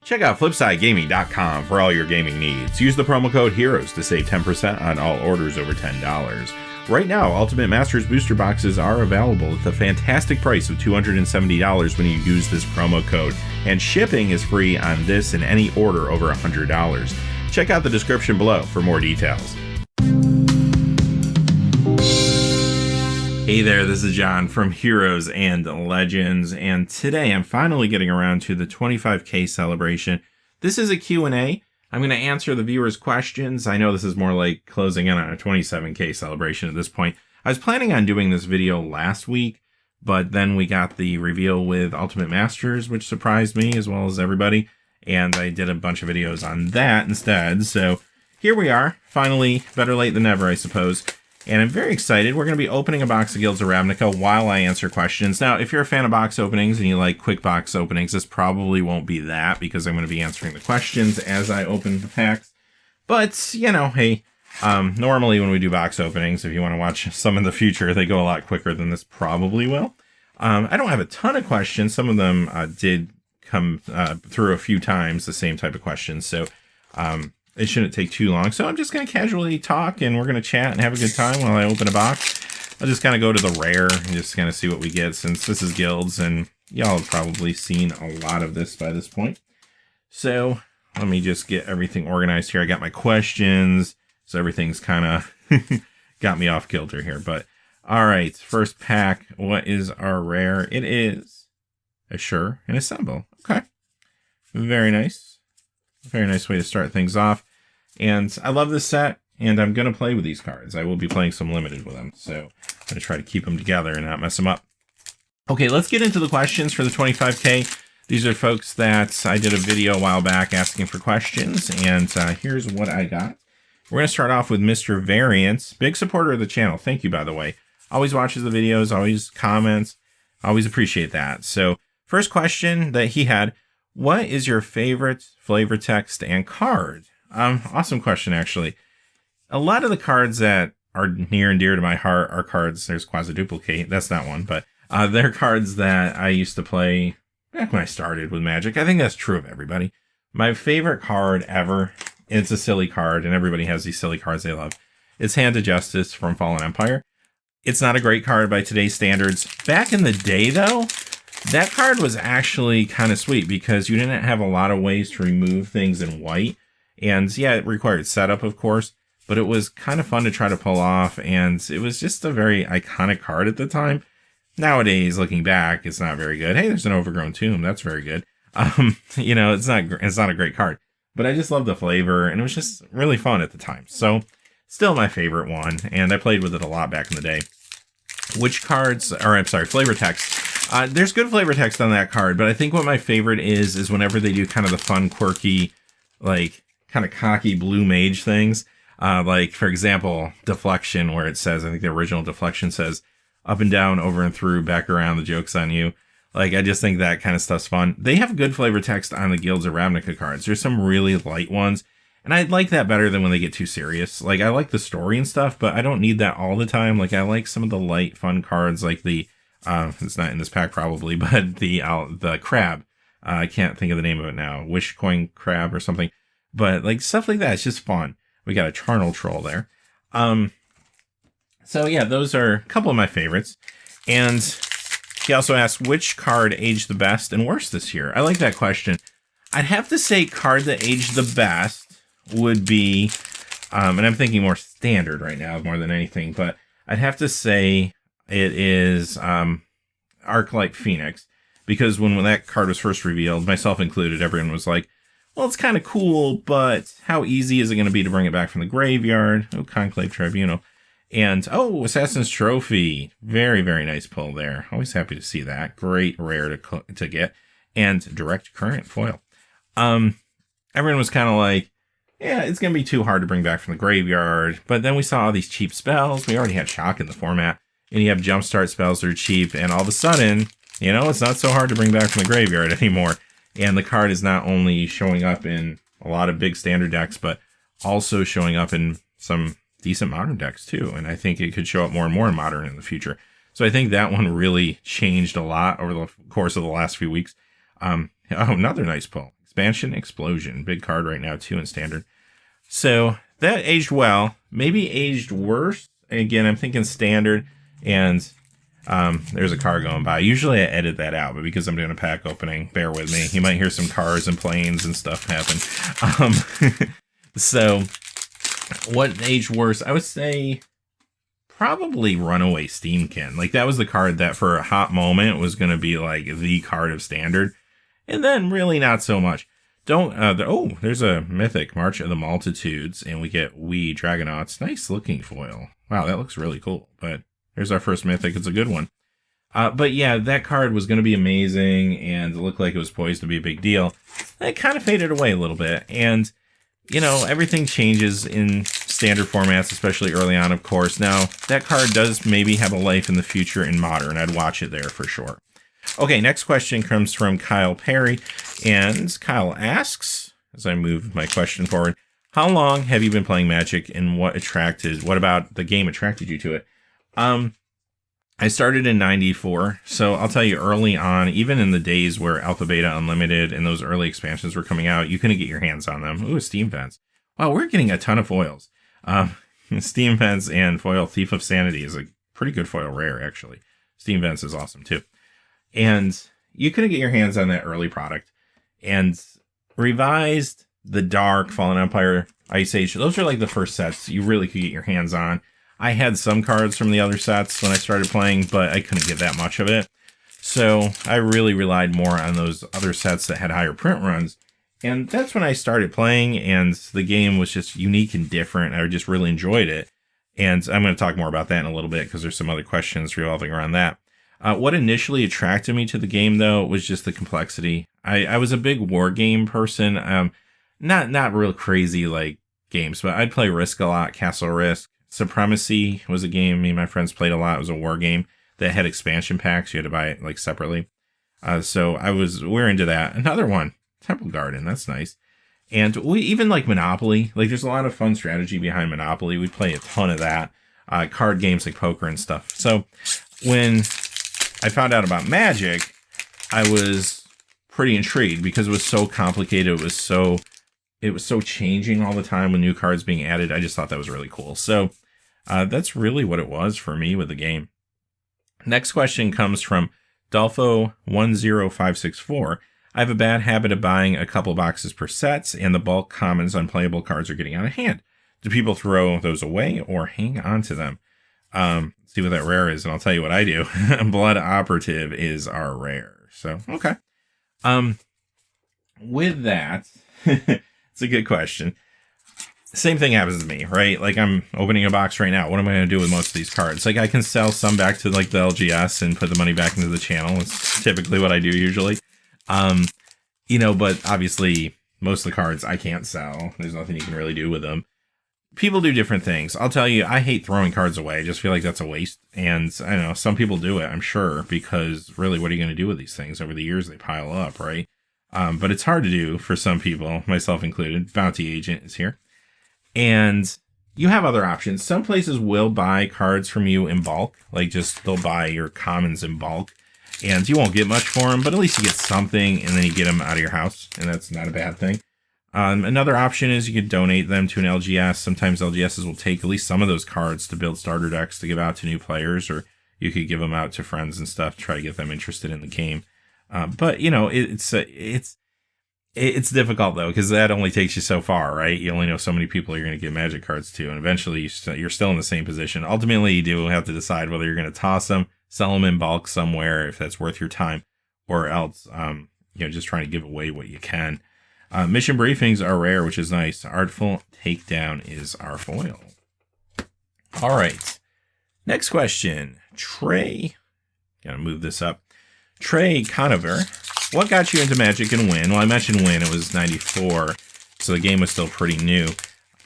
Check out FlipsideGaming.com for all your gaming needs. Use the promo code HEROES to save 10% on all orders over $10. Right now, Ultimate Masters booster boxes are available at the fantastic price of $270 when you use this promo code, and shipping is free on this and any order over $100. Check out the description below for more details. Hey there, this is John from Heroes and Legends, and today I'm finally getting around to the 25k celebration. This is a Q&A. I'm going to answer the viewers' questions. I know this is more like closing in on a 27k celebration at this point. I was planning on doing this video last week, but then we got the reveal with Ultimate Masters, which surprised me as well as everybody, and I did a bunch of videos on that instead. So here we are, finally, better late than never, I suppose. And I'm very excited. We're going to be opening a box of Guilds of Ravnica while I answer questions. Now, if you're a fan of box openings and you like quick box openings, this probably won't be that because I'm going to be answering the questions as I open the packs. But, you know, hey, normally when we do box openings, if you want to watch some in the future, they go a lot quicker than this probably will. I don't have a ton of questions. Some of them did come through a few times, the same type of questions. So, it shouldn't take too long. So I'm just going to casually talk and we're going to chat and have a good time while I open a box. I'll just kind of go to the rare and just kind of see what we get since this is Guilds and y'all have probably seen a lot of this by this point. So let me just get everything organized here. I got my questions. So everything's kind of got me off kilter here. But all right, first pack. What is our rare? It is Assure and Assemble. Okay. Very nice. Very nice way to start things off. And I love this set, and I'm going to play with these cards. I will be playing some limited with them, so I'm going to try to keep them together and not mess them up. Okay, let's get into the questions for the 25k. These are folks that I did a video a while back asking for questions, and here's what I got. We're going to start off with Mr. Variance, big supporter of the channel. Thank you, by the way. Always watches the videos, always comments. Always appreciate that. So, first question that he had, what is your favorite flavor text and card? Awesome question, actually. A lot of the cards that are near and dear to my heart are cards. There's Quasi-Duplicate. That's not one, but they're cards that I used to play back when I started with Magic. I think that's true of everybody. My favorite card ever, it's a silly card, and everybody has these silly cards they love. It's Hand of Justice from Fallen Empire. It's not a great card by today's standards. Back in the day, though, that card was actually kind of sweet because you didn't have a lot of ways to remove things in white. And yeah, it required setup, of course, but it was kind of fun to try to pull off. And it was just a very iconic card at the time. Nowadays, looking back, it's not very good. Hey, there's an Overgrown Tomb. That's very good. You know, it's not a great card, but I just love the flavor and it was just really fun at the time. So still my favorite one. And I played with it a lot back in the day. Which cards, or I'm sorry, flavor text. There's good flavor text on that card, but I think what my favorite is whenever they do kind of the fun, quirky, like kind of cocky blue mage things. Like, for example, Deflection, where it says, I think the original Deflection says, up and down, over and through, back around, the joke's on you. Like, I just think that kind of stuff's fun. They have good flavor text on the Guilds of Ravnica cards. There's some really light ones, and I like that better than when they get too serious. Like, I like the story and stuff, but I don't need that all the time. Like, I like some of the light, fun cards, like the it's not in this pack probably, but the crab. I can't think of the name of it now. Wish Coin Crab or something. But like stuff like that, it's just fun. We got a Charnel Troll there. So yeah, those are a couple of my favorites. And he also asked which card aged the best and worst this year. I like that question. I'd have to say card that aged the best would be, and I'm thinking more standard right now more than anything, but I'd have to say it is Arclight Phoenix, because when that card was first revealed, myself included, everyone was like, well, it's kind of cool, but how easy is it going to be to bring it back from the graveyard? Oh, Conclave Tribunal. And, oh, Assassin's Trophy. Very, very nice pull there. Always happy to see that. Great rare to get. And Direct Current foil. Everyone was kind of like, yeah, it's going to be too hard to bring back from the graveyard. But then we saw all these cheap spells. We already had Shock in the format. And you have Jumpstart spells that are cheap. And all of a sudden, you know, it's not so hard to bring back from the graveyard anymore. And the card is not only showing up in a lot of big standard decks, but also showing up in some decent modern decks too. And I think it could show up more and more in modern in the future. So I think that one really changed a lot over the course of the last few weeks. Oh, another nice pull. Expansion Explosion. Big card right now, too, in Standard. So that aged well. Maybe aged worse. Again, I'm thinking Standard. And there's a car going by. Usually I edit that out, but because I'm doing a pack opening, bear with me. You might hear some cars and planes and stuff happen. So what aged worse? I would say probably Runaway Steamkin. Like, that was the card that for a hot moment was going to be like the card of Standard. And then really not so much. There's a Mythic, March of the Multitudes, and we get Dragonauts. Nice looking foil. Wow, that looks really cool. But there's our first Mythic. It's a good one. But yeah, that card was going to be amazing, and it looked like it was poised to be a big deal. It kind of faded away a little bit, and everything changes in Standard formats, especially early on, of course. Now, that card does maybe have a life in the future in Modern. I'd watch it there for sure. Okay, next question comes from Kyle Perry, and Kyle asks, as I move my question forward, how long have you been playing Magic, and what about the game attracted you to it? I started in 94, so I'll tell you, early on, even in the days where Alpha Beta Unlimited and those early expansions were coming out, you couldn't get your hands on them. Ooh, Steam Fence. Wow, we're getting a ton of foils. Steam Fence and foil Thief of Sanity is a pretty good foil rare, actually. Steam Fence is awesome, too. And you couldn't get your hands on that early product. And Revised, The Dark, Fallen Empire, Ice Age, those are like the first sets you really could get your hands on. I had some cards from the other sets when I started playing, but I couldn't get that much of it. So I really relied more on those other sets that had higher print runs. And that's when I started playing, and the game was just unique and different. I just really enjoyed it. And I'm going to talk more about that in a little bit because there's some other questions revolving around that. What initially attracted me to the game, though, was just the complexity. I was a big war game person. Not real crazy like games, but I'd play Risk a lot, Castle Risk. Supremacy was a game me and my friends played a lot. It was a war game that had expansion packs. You had to buy it like separately. So we're into that. Another one, Temple Garden. That's nice. And we even like Monopoly. Like, there's a lot of fun strategy behind Monopoly. We play a ton of that. Card games like poker and stuff. So when I found out about Magic, I was pretty intrigued because it was so complicated. It was so changing all the time with new cards being added. I just thought that was really cool. So that's really what it was for me with the game. Next question comes from Adolfo 10564. I have a bad habit of buying a couple boxes per sets, and the bulk commons unplayable cards are getting out of hand. Do people throw those away or hang on to them? See what that rare is, and I'll tell you what I do. Blood Operative is our rare. So, okay. With that, it's a good question. Same thing happens to me, right? Like, I'm opening a box right now. What am I going to do with most of these cards? Like, I can sell some back to like the LGS and put the money back into the channel. It's typically what I do usually. But obviously most of the cards I can't sell. There's nothing you can really do with them. People do different things. I'll tell you, I hate throwing cards away. I just feel like that's a waste. And I don't know, some people do it, I'm sure, because really, what are you going to do with these things? Over the years, they pile up, right? But it's hard to do for some people, myself included. Bounty Agent is here. And you have other options. Some places will buy cards from you in bulk. Like, just they'll buy your commons in bulk. And you won't get much for them, but at least you get something, and then you get them out of your house. And that's not a bad thing. Another option is you could donate them to an LGS. Sometimes LGSs will take at least some of those cards to build starter decks to give out to new players, or you could give them out to friends and stuff to try to get them interested in the game. But it's difficult though, because that only takes you so far, right? You only know so many people you're going to give Magic cards to, and eventually you're still in the same position. Ultimately, you do have to decide whether you're going to toss them, sell them in bulk somewhere if that's worth your time, or else just trying to give away what you can. Mission briefings are rare, which is nice. Artful Takedown is our foil. All right. Next question. Trey. Gotta move this up. Trey Conover. What got you into Magic and when? Well, I mentioned when. It was 94, so the game was still pretty new.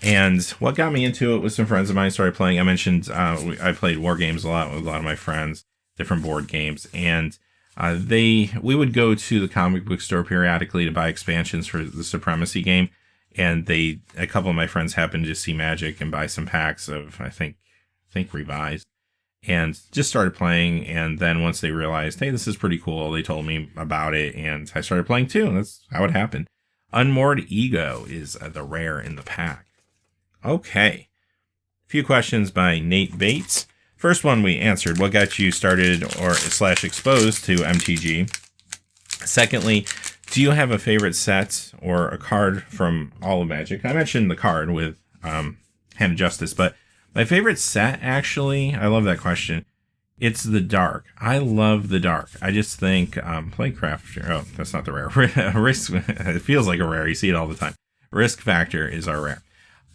And what got me into it was some friends of mine started playing. I mentioned I played war games a lot with a lot of my friends, different board games, and we would go to the comic book store periodically to buy expansions for the Supremacy game, and a couple of my friends happened to see Magic and buy some packs of I think Revised, and just started playing. And then once they realized, hey, this is pretty cool, they told me about it, and I started playing too. And that's how it happened. Unmoored Ego is the rare in the pack. Okay. A few questions by Nate Bates. First one we answered. What got you started or / exposed to MTG? Secondly, do you have a favorite set or a card from all of Magic? I mentioned the card with Hand of Justice, but my favorite set, actually, I love that question. It's the Dark. I love the Dark. I just think Playcraft. Oh, that's not the rare. Risk. It feels like a rare. You see it all the time. Risk Factor is our rare.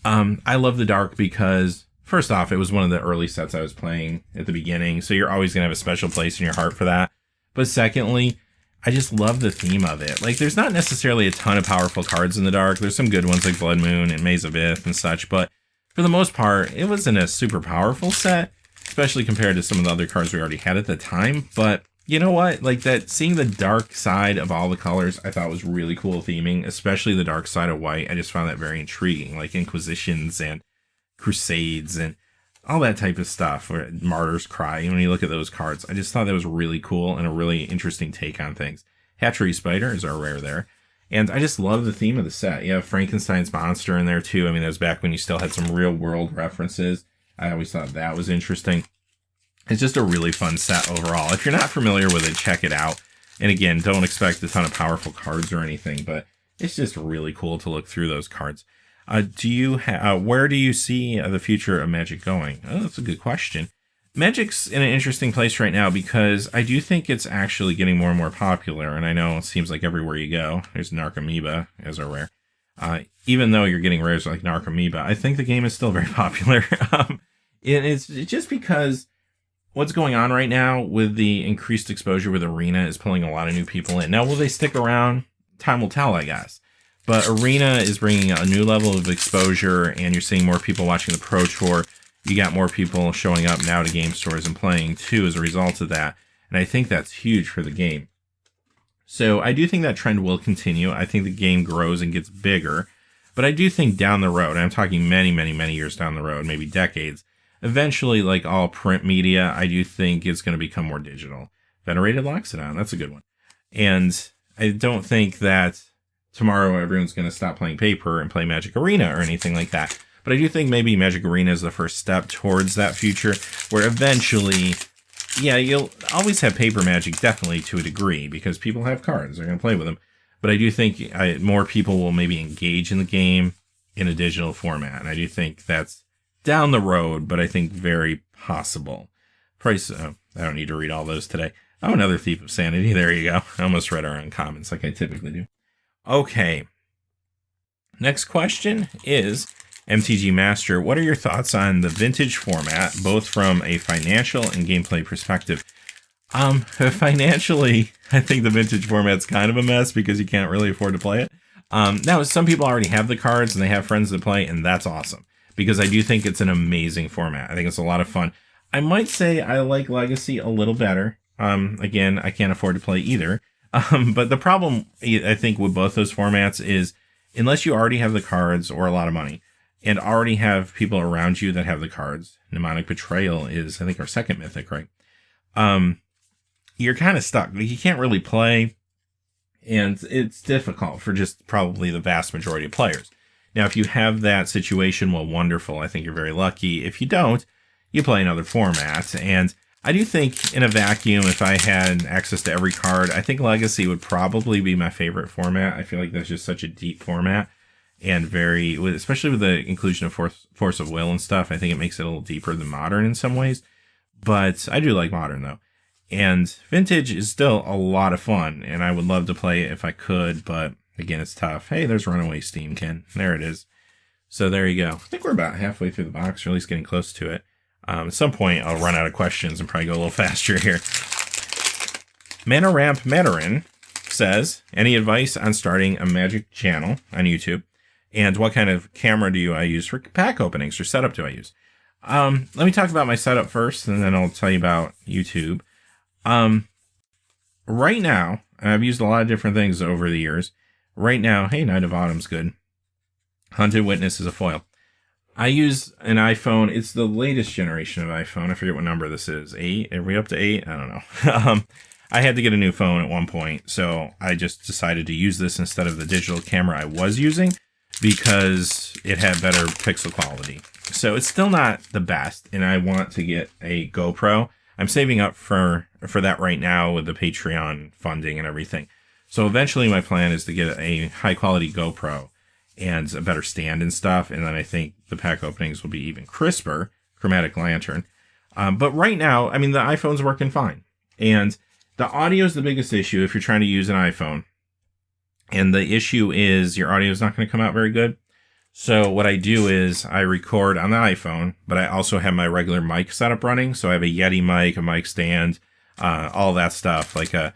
I love the Dark because, first off, it was one of the early sets I was playing at the beginning, so you're always going to have a special place in your heart for that. But secondly, I just love the theme of it. Like, there's not necessarily a ton of powerful cards in the Dark. There's some good ones like Blood Moon and Maze of Ith and such, but for the most part, it wasn't a super powerful set, especially compared to some of the other cards we already had at the time. But you know what? Like, that seeing the dark side of all the colors, I thought was really cool theming, especially the dark side of white. I just found that very intriguing, like Inquisitions and Crusades and all that type of stuff, or Martyr's Cry. When you look at those cards, I just thought that was really cool and a really interesting take on things. Hatchery Spider is our rare there. And I just love the theme of the set. You have Frankenstein's monster in there too. I mean, that was back when you still had some real world references. I always thought that was interesting. It's just a really fun set overall. If you're not familiar with it, check it out. And again, don't expect a ton of powerful cards or anything, but it's just really cool to look through those cards. Where do you see the future of Magic going? Oh, that's a good question. Magic's in an interesting place right now because I do think it's actually getting more and more popular. And I know it seems like everywhere you go, there's Narcomoeba as a rare. Even though you're getting rares like Narcomoeba, I think the game is still very popular. It's just because what's going on right now with the increased exposure with Arena is pulling a lot of new people in. Now, will they stick around? Time will tell, I guess. But Arena is bringing a new level of exposure, and you're seeing more people watching the Pro Tour. You got more people showing up now to game stores and playing, too, as a result of that. And I think that's huge for the game. So I do think that trend will continue. I think the game grows and gets bigger. But I do think down the road, and I'm talking many, many, many years down the road, maybe decades, eventually, like all print media, I do think it's going to become more digital. Venerated Loxodon, that's a good one. And I don't think that tomorrow everyone's going to stop playing paper and play Magic Arena or anything like that. But I do think maybe Magic Arena is the first step towards that future, where eventually, yeah, you'll always have paper Magic, definitely to a degree, because people have cards, they're going to play with them. But I do think more people will maybe engage in the game in a digital format. And I do think that's down the road, but I think very possible. I don't need to read all those today. Oh, another Thief of Sanity. There you go. I almost read our uncommons like I typically do. Okay. Next question is, MTG Master, what are your thoughts on the vintage format, both from a financial and gameplay perspective? Financially, I think the vintage format's kind of a mess because you can't really afford to play it. Now, some people already have the cards and they have friends that play, and that's awesome because I do think it's an amazing format. I think it's a lot of fun. I might say I like Legacy a little better. Again, I can't afford to play either. But the problem, I think, with both those formats is unless you already have the cards or a lot of money and already have people around you that have the cards, Mnemonic Betrayal is, I think, our second mythic, right? You're kind of stuck. You can't really play, and it's difficult for just probably the vast majority of players. Now, if you have that situation, well, wonderful. I think you're very lucky. If you don't, you play another format. And I do think in a vacuum, if I had access to every card, I think Legacy would probably be my favorite format. I feel like that's just such a deep format and very, especially with the inclusion of Force of Will and stuff, I think it makes it a little deeper than Modern in some ways. But I do like Modern, though. And Vintage is still a lot of fun, and I would love to play it if I could, but again, it's tough. Hey, there's Runaway Steam, Ken. There it is. So there you go. I think we're about halfway through the box, or at least getting close to it. At some point, I'll run out of questions and probably go a little faster here. Mana Ramp Madarin says, any advice on starting a Magic channel on YouTube? And what kind of camera do I use for pack openings, or setup do I use? Let me talk about my setup first, and then I'll tell you about YouTube. Right now, I've used a lot of different things over the years. Right now, hey, Night of Autumn's good. Hunted Witness is a foil. I use an iPhone. It's the latest generation of iPhone. I forget what number this is. 8? Are we up to 8? I don't know. I had to get a new phone at one point, so I just decided to use this instead of the digital camera I was using because it had better pixel quality. So it's still not the best, and I want to get a GoPro. I'm saving up for that right now with the Patreon funding and everything. So eventually my plan is to get a high-quality GoPro and a better stand and stuff, and then I think the pack openings will be even crisper, chromatic lantern. But right now, I mean, the iPhone's working fine. And the audio is the biggest issue if you're trying to use an iPhone. And the issue is your audio is not going to come out very good. So what I do is I record on the iPhone, but I also have my regular mic setup running. So I have a Yeti mic, a mic stand, all that stuff, like a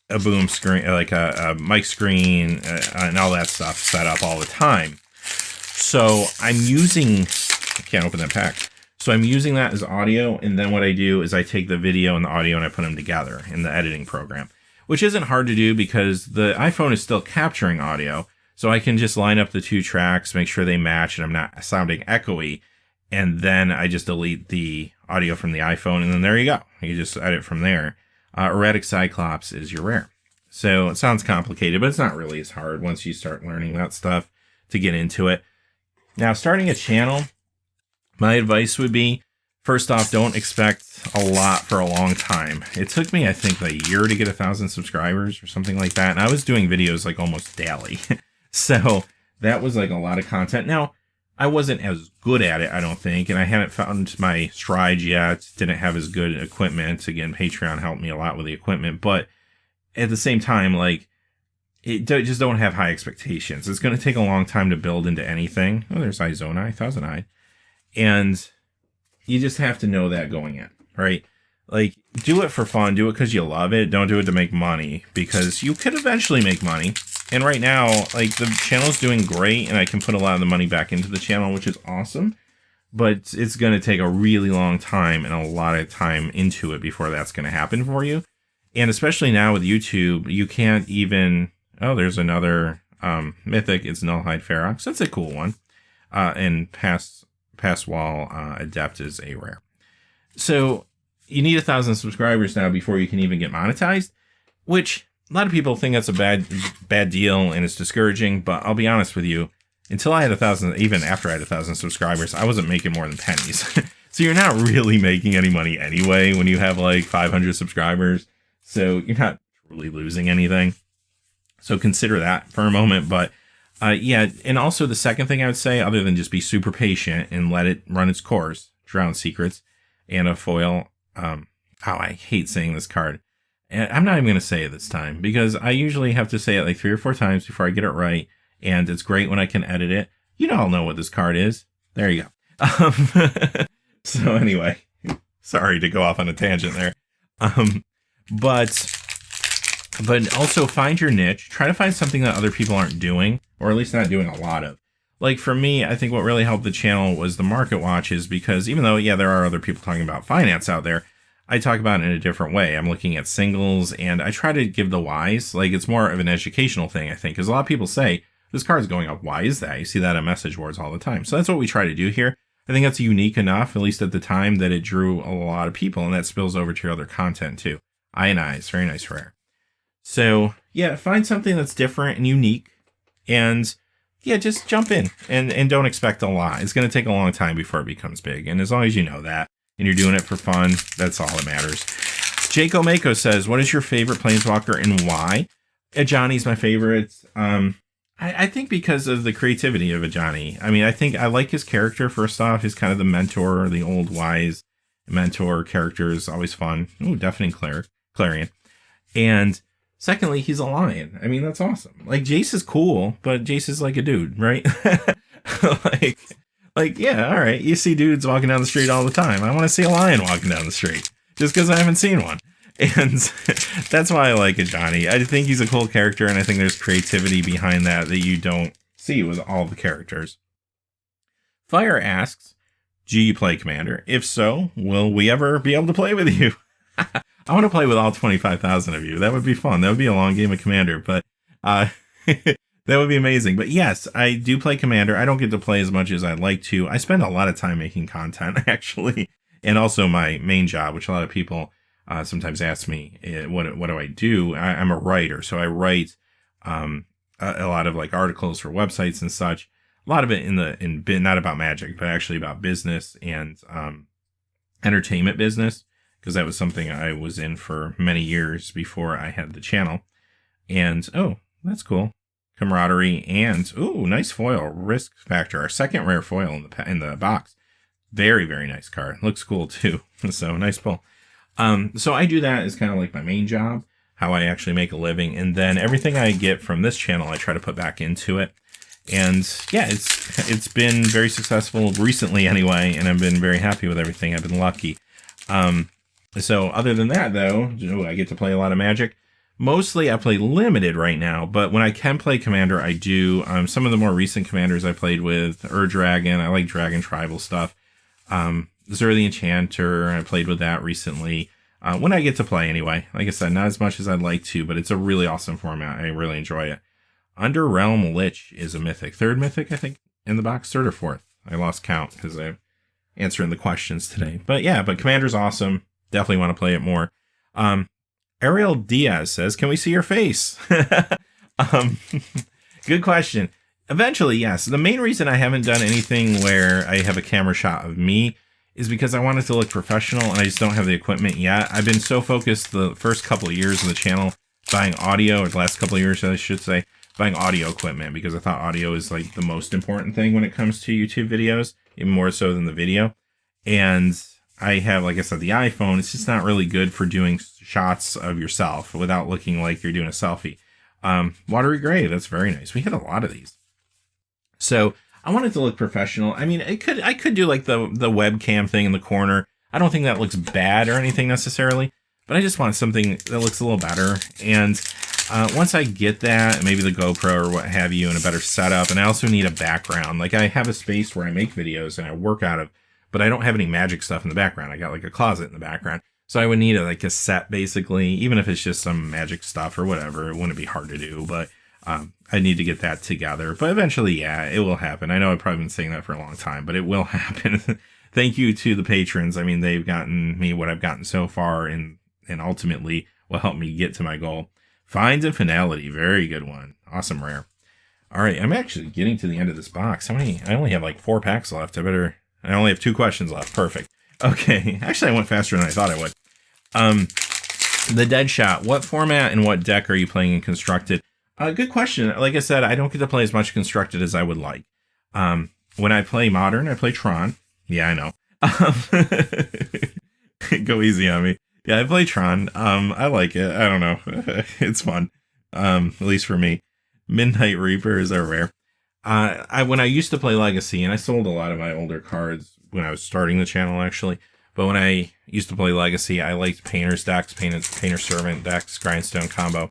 boom screen, like a mic screen, and all that stuff set up all the time. So I'm using, I can't open that pack. So I'm using that as audio, and then what I do is I take the video and the audio and I put them together in the editing program, which isn't hard to do because the iPhone is still capturing audio. So I can just line up the two tracks, make sure they match, and I'm not sounding echoey. And then I just delete the audio from the iPhone, and then there you go. You just edit from there. Erratic Cyclops is your rare. So it sounds complicated, but it's not really as hard once you start learning that stuff to get into it. Now, starting a channel, my advice would be, first off, don't expect a lot for a long time. It took me, I think, a year to get 1,000 subscribers or something like that. And I was doing videos like almost daily. So that was like a lot of content. Now, I wasn't as good at it, I don't think. And I hadn't found my stride yet. Didn't have as good equipment. Again, Patreon helped me a lot with the equipment. But at the same time, like, just don't have high expectations. It's going to take a long time to build into anything. Oh, there's Izona, Thousand Eye. And you just have to know that going in, right? Like, do it for fun. Do it because you love it. Don't do it to make money, because you could eventually make money. And right now, like, the channel's doing great, and I can put a lot of the money back into the channel, which is awesome. But it's going to take a really long time and a lot of time into it before that's going to happen for you. And especially now with YouTube, you can't even... Oh, there's another mythic. It's Nullhide Ferox. That's a cool one. And Pass Wall Adept is a rare. So you need 1,000 subscribers now before you can even get monetized, which a lot of people think that's a bad deal and it's discouraging. But I'll be honest with you, until I had 1,000, even after I had 1,000 subscribers, I wasn't making more than pennies. So you're not really making any money anyway when you have like 500 subscribers. So you're not really losing anything. So consider that for a moment. But yeah, and also the second thing I would say, other than just be super patient and let it run its course, Drowned Secrets and a foil. I hate saying this card. And I'm not even going to say it this time because I usually have to say it like 3 or 4 times before I get it right. And it's great when I can edit it. You all know what this card is. There you go. So anyway, sorry to go off on a tangent there. But also find your niche. Try to find something that other people aren't doing, or at least not doing a lot of. Like for me, I think what really helped the channel was the market watches, because even though, yeah, there are other people talking about finance out there, I talk about it in a different way. I'm looking at singles, and I try to give the whys. Like, it's more of an educational thing, I think, because a lot of people say, this card's going up. Why is that? You see that on message boards all the time. So that's what we try to do here. I think that's unique enough, at least at the time, that it drew a lot of people, and that spills over to your other content too. Ionize, very nice rare. So yeah, find something that's different and unique, and yeah, just jump in and don't expect a lot. It's going to take a long time before it becomes big. And as long as you know that and you're doing it for fun, that's all that matters. Jake Omako says, what is your favorite Planeswalker and why? Ajani's my favorite. I think because of the creativity of Ajani. I mean, I think I like his character, first off. He's kind of the mentor, the old wise mentor character is always fun. Ooh, Deafening Clarion. And secondly, he's a lion. I mean, that's awesome. Like, Jace is cool, but Jace is like a dude, right? like, yeah, all right. You see dudes walking down the street all the time. I want to see a lion walking down the street just because I haven't seen one. And that's why I like Ajani. I think he's a cool character, and I think there's creativity behind that you don't see with all the characters. Fire asks, do you play Commander? If so, will we ever be able to play with you? I want to play with all 25,000 of you. That would be fun. That would be a long game of Commander, but that would be amazing. But yes, I do play Commander. I don't get to play as much as I'd like to. I spend a lot of time making content, actually, and also my main job, which a lot of people sometimes ask me, what do I do? I'm a writer, so I write a lot of like articles for websites and such. A lot of it not about Magic, but actually about business and entertainment business, because that was something I was in for many years before I had the channel. And oh, that's cool. Camaraderie and nice foil. Risk Factor, our second rare foil in the box. Very, very nice card. Looks cool too. So nice pull. So I do that as kind of like my main job, how I actually make a living, and then everything I get from this channel I try to put back into it. And yeah, it's been very successful recently anyway, and I've been very happy with everything. I've been lucky. So other than that though, I get to play a lot of Magic. Mostly I play limited right now, but when I can play Commander, I do. Some of the more recent Commanders I played with, Dragon, I like Dragon Tribal stuff. Zur the Enchanter, I played with that recently. When I get to play anyway. Like I said, not as much as I'd like to, but it's a really awesome format. I really enjoy it. Underrealm Lich is a mythic. Third mythic, I think, in the box. Third or fourth. I lost count because I'm answering the questions today. But yeah, Commander's awesome. Definitely want to play it more. Ariel Diaz says, can we see your face? Good question. Eventually, yes. The main reason I haven't done anything where I have a camera shot of me is because I want it to look professional and I just don't have the equipment yet. I've been so focused the first couple of years of the channel buying audio, or the last couple of years, I should say, buying audio equipment, because I thought audio is like the most important thing when it comes to YouTube videos, even more so than the video. And I have, like I said, the iPhone. It's just not really good for doing shots of yourself without looking like you're doing a selfie. Watery Gray, that's very nice. We had a lot of these. So I want it to look professional. I mean, I could do like the webcam thing in the corner. I don't think that looks bad or anything necessarily, but I just want something that looks a little better. And once I get that, maybe the GoPro or what have you, and a better setup, and I also need a background. Like I have a space where I make videos and I work out of, but I don't have any Magic stuff in the background. I got like a closet in the background. So I would need like a set basically, even if it's just some Magic stuff or whatever. It wouldn't be hard to do, but I need to get that together. But eventually, yeah, it will happen. I know I've probably been saying that for a long time, but it will happen. Thank you to the patrons. I mean, they've gotten me what I've gotten so far, and ultimately will help me get to my goal. Finds and Finality, very good one. Awesome rare. All right, I'm actually getting to the end of this box. How many? I only have like 4 packs left. I only have 2 questions left. Perfect. Okay. Actually, I went faster than I thought I would. The Deadshot. What format and what deck are you playing in Constructed? Good question. Like I said, I don't get to play as much Constructed as I would like. When I play Modern, I play Tron. Yeah, I know. Go easy on me. Yeah, I play Tron. I like it. I don't know. It's fun. At least for me. Midnight Reapers are rare. When I used to play Legacy, and I sold a lot of my older cards when I was starting the channel, actually. But when I used to play Legacy, I liked Painter's decks, Painter Servant decks, Grindstone combo.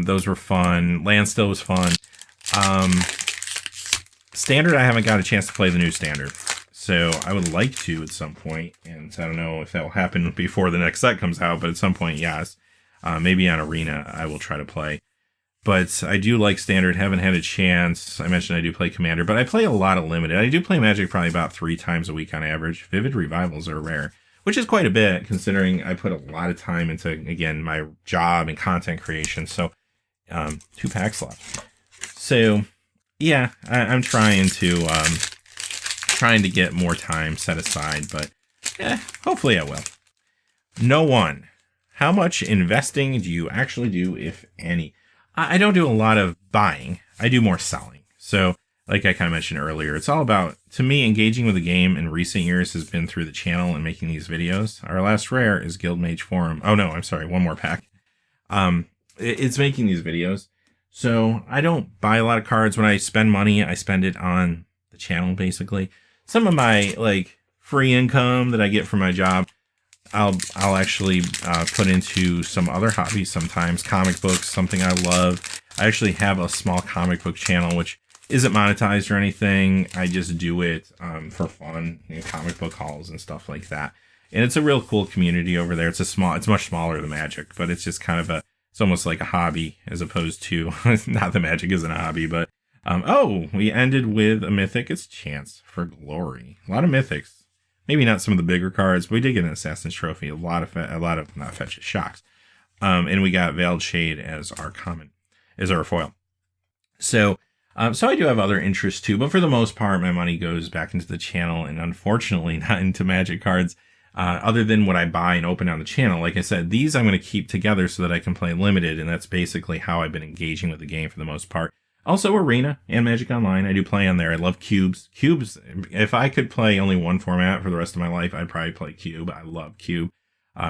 Those were fun. Landstill was fun. Standard, I haven't got a chance to play the new Standard. So I would like to at some point, and I don't know if that will happen before the next set comes out, but at some point, yes. Maybe on Arena, I will try to play. But I do like Standard, haven't had a chance. I mentioned I do play Commander, but I play a lot of Limited. I do play Magic probably about 3 times a week on average. Vivid Revivals are rare, which is quite a bit considering I put a lot of time into, again, my job and content creation. So 2 packs left. So yeah, I'm trying to get more time set aside, but yeah, hopefully I will. No one. How much investing do you actually do, if any? I don't do a lot of buying. I do more selling. So, like I kind of mentioned earlier, it's all about, to me, engaging with the game in recent years has been through the channel and making these videos. Our last rare is Guildmage Forum. Oh no, I'm sorry, one more pack. It's making these videos. So I don't buy a lot of cards. When I spend money, I spend it on the channel, basically. Some of my like free income that I get from my job, I'll actually put into some other hobbies sometimes. Comic books, something I love. I actually have a small comic book channel, which isn't monetized or anything. I just do it for fun, comic book hauls and stuff like that. And it's a real cool community over there. It's much smaller than Magic, but it's just kind of it's almost like a hobby as opposed to, not that Magic isn't a hobby, but, we ended with a mythic. It's Chance for Glory. A lot of mythics. Maybe not some of the bigger cards, but we did get an Assassin's Trophy, a lot of not fetches, shocks. And we got Veiled Shade as our foil. So I do have other interests too, but for the most part, my money goes back into the channel and unfortunately not into Magic cards, other than what I buy and open on the channel. Like I said, these I'm going to keep together so that I can play limited, and that's basically how I've been engaging with the game for the most part. Also Arena and Magic Online, I do play on there. I love cubes. Cubes, if I could play only one format for the rest of my life, I'd probably play cube. I love cube.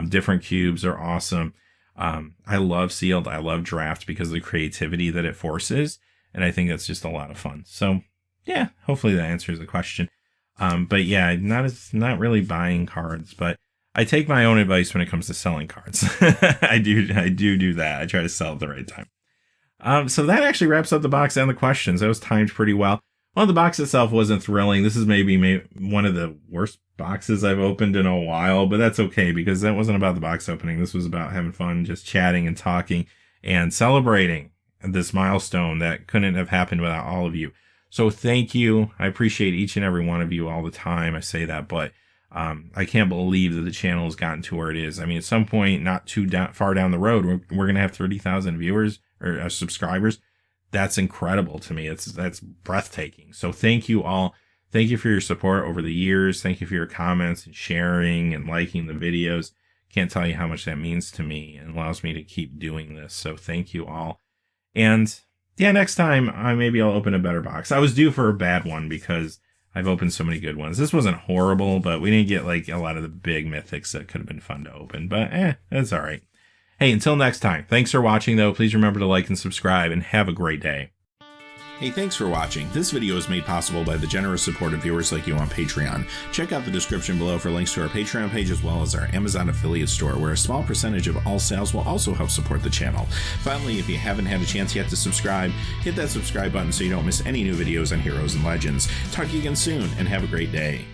Different cubes are awesome. I love sealed. I love draft because of the creativity that it forces. And I think that's just a lot of fun. So yeah, hopefully that answers the question. But yeah, not really buying cards, but I take my own advice when it comes to selling cards. I do that. I try to sell at the right time. So that actually wraps up the box and the questions. That was timed pretty well. Well, the box itself wasn't thrilling. This is maybe one of the worst boxes I've opened in a while, but that's okay because that wasn't about the box opening. This was about having fun, just chatting and talking and celebrating this milestone that couldn't have happened without all of you. So thank you. I appreciate each and every one of you all the time. I say that, but I can't believe that the channel has gotten to where it is. I mean, at some point, not too far down the road, we're going to have 30,000 viewers or subscribers. That's incredible to me. That's breathtaking. So thank you all. Thank you for your support over the years. Thank you for your comments and sharing and liking the videos. Can't tell you how much that means to me and allows me to keep doing this. So thank you all. And yeah, next time maybe I'll open a better box. I was due for a bad one because I've opened so many good ones. This wasn't horrible, but we didn't get like a lot of the big mythics that could have been fun to open. But that's all right. Hey, until next time, thanks for watching, though. Please remember to like and subscribe, and have a great day. Hey, thanks for watching. This video is made possible by the generous support of viewers like you on Patreon. Check out the description below for links to our Patreon page as well as our Amazon affiliate store, where a small percentage of all sales will also help support the channel. Finally, if you haven't had a chance yet to subscribe, hit that subscribe button so you don't miss any new videos on Heroes and Legends. Talk to you again soon, and have a great day.